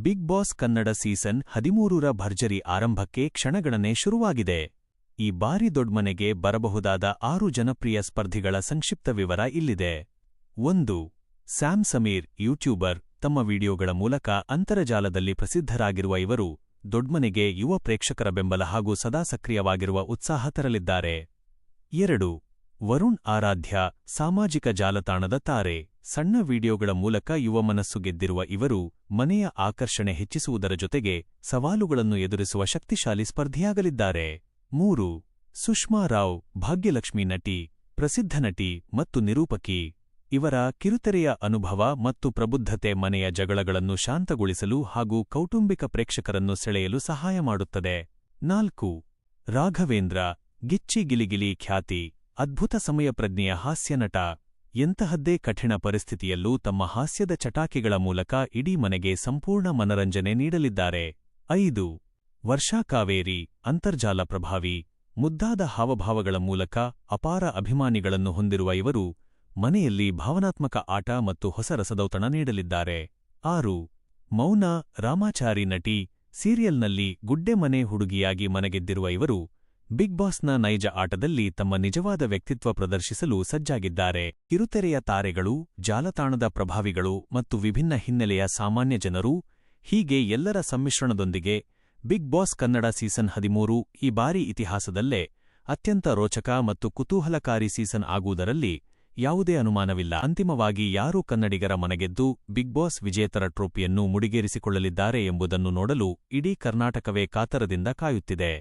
Big boss Kannada season 13ರ ಭರ್ಜರಿ ಆರಂಭಕ್ಕೆ ಕ್ಷಣಗಣನೆ ಶುರುವಾಗಿದೆ. ಈ ಬಾರಿ ದೊಡ್ಮನೆಗೆ ಬರಬಹುದಾದ 6 ಜನಪ್ರಿಯ ಸ್ಪರ್ಧಿಗಳ ಸಂಕ್ಷಿಪ್ತ ವಿವರ ಇಲ್ಲಿದೆ. 1. Sam Sameer, YouTuber. ತಮ್ಮ ವಿಡಿಯೋಗಳ ಮೂಲಕ ಅಂತರಜಾಲದಲ್ಲಿ ಪ್ರಸಿದ್ಧರಾಗಿರುವ ಇವರು ದೊಡ್ಮನೆಗೆ ಯುವ ಪ್ರೇಕ್ಷಕರ ಬೆಂಬಲ ಹಾಗೂ ಸದಾ ಸಕ್ರಿಯವಾಗಿರುವ ಉತ್ಸಾಹ ತರಲಿದ್ದಾರೆ. 2. ವರುಣ್ ಆರಾಧ್ಯ, ಸಾಮಾಜಿಕ ಜಾಲತಾಣದ ತಾರೆ. ಸಣ್ಣ ವಿಡಿಯೋಗಳ ಮೂಲಕ ಯುವ ಮನಸ್ಸು ಗೆದ್ದಿರುವ ಇವರು ಮನೆಯ ಆಕರ್ಷಣೆ ಹೆಚ್ಚಿಸುವುದರ ಜೊತೆಗೆ ಸವಾಲುಗಳನ್ನು ಎದುರಿಸುವ ಶಕ್ತಿಶಾಲಿ ಸ್ಪರ್ಧಿಯಾಗಲಿದ್ದಾರೆ. 3. ಸುಷ್ಮಾ ರಾವ್, ಭಾಗ್ಯಲಕ್ಷ್ಮಿ ನಟಿ, ಪ್ರಸಿದ್ಧ ನಟಿ ಮತ್ತು ನಿರೂಪಕಿ. ಇವರ ಕಿರುತೆರೆಯ ಅನುಭವ ಮತ್ತು ಪ್ರಬುದ್ಧತೆ ಮನೆಯ ಜಗಳಗಳನ್ನು ಶಾಂತಗೊಳಿಸಲು ಹಾಗೂ ಕೌಟುಂಬಿಕ ಪ್ರೇಕ್ಷಕರನ್ನು ಸೆಳೆಯಲು ಸಹಾಯ ಮಾಡುತ್ತದೆ. 4. ರಾಘವೇಂದ್ರ, ಗಿಚ್ಚಿ ಗಿಲಿಗಿಲಿ ಖ್ಯಾತಿ, ಅದ್ಭುತ ಸಮಯಪ್ರಜ್ಞೆಯ ಹಾಸ್ಯನಟ. ಎಂತಹದ್ದೇ ಕಠಿಣ ಪರಿಸ್ಥಿತಿಯಲ್ಲೂ ತಮ್ಮ ಹಾಸ್ಯದ ಚಟಾಕಿಗಳ ಮೂಲಕ ಇಡೀ ಮನೆಗೆ ಸಂಪೂರ್ಣ ಮನರಂಜನೆ ನೀಡಲಿದ್ದಾರೆ. 5. ವರ್ಷಾ ಕಾವೇರಿ, ಅಂತರ್ಜಾಲ ಪ್ರಭಾವಿ, ಮುದ್ದಾದ ಹಾವಭಾವಗಳ ಮೂಲಕ ಅಪಾರ ಅಭಿಮಾನಿಗಳನ್ನು ಹೊಂದಿರುವ ಇವರು ಮನೆಯಲ್ಲಿ ಭಾವನಾತ್ಮಕ ಆಟ ಮತ್ತು ಹೊಸ ರಸದೌತಣ ನೀಡಲಿದ್ದಾರೆ. 6. ಮೌನಾ, ರಾಮಾಚಾರಿ ನಟಿ, ಸೀರಿಯಲ್ನಲ್ಲಿ ಗುಡ್ಡೆ ಮನೆ ಹುಡುಗಿಯಾಗಿ ಮನಗೆದ್ದಿರುವ ಇವರು ಬಿಗ್ ಬಾಸ್ನ ನೈಜ ಆಟದಲ್ಲಿ ತಮ್ಮ ನಿಜವಾದ ವ್ಯಕ್ತಿತ್ವ ಪ್ರದರ್ಶಿಸಲು ಸಜ್ಜಾಗಿದ್ದಾರೆ. ಕಿರುತೆರೆಯ ತಾರೆಗಳು, ಜಾಲತಾಣದ ಪ್ರಭಾವಿಗಳು ಮತ್ತು ವಿಭಿನ್ನ ಹಿನ್ನೆಲೆಯ ಸಾಮಾನ್ಯ ಜನರು, ಹೀಗೆ ಎಲ್ಲರ ಸಮ್ಮಿಶ್ರಣದೊಂದಿಗೆ ಬಿಗ್ ಬಾಸ್ ಕನ್ನಡ ಸೀಸನ್ 13 ಈ ಬಾರಿ ಇತಿಹಾಸದಲ್ಲೇ ಅತ್ಯಂತ ರೋಚಕ ಮತ್ತು ಕುತೂಹಲಕಾರಿ ಸೀಸನ್ ಆಗುವುದರಲ್ಲಿ ಯಾವುದೇ ಅನುಮಾನವಿಲ್ಲ. ಅಂತಿಮವಾಗಿ ಯಾರು ಕನ್ನಡಿಗರ ಮನಗೆದ್ದು ಬಿಗ್ ಬಾಸ್ ವಿಜೇತರ ಟ್ರೋಫಿಯನ್ನು ಮುಡಿಗೇರಿಸಿಕೊಳ್ಳಲಿದ್ದಾರೆ ಎಂಬುದನ್ನು ನೋಡಲು ಇಡೀ ಕರ್ನಾಟಕವೇ ಕಾತರದಿಂದ ಕಾಯುತ್ತಿದೆ.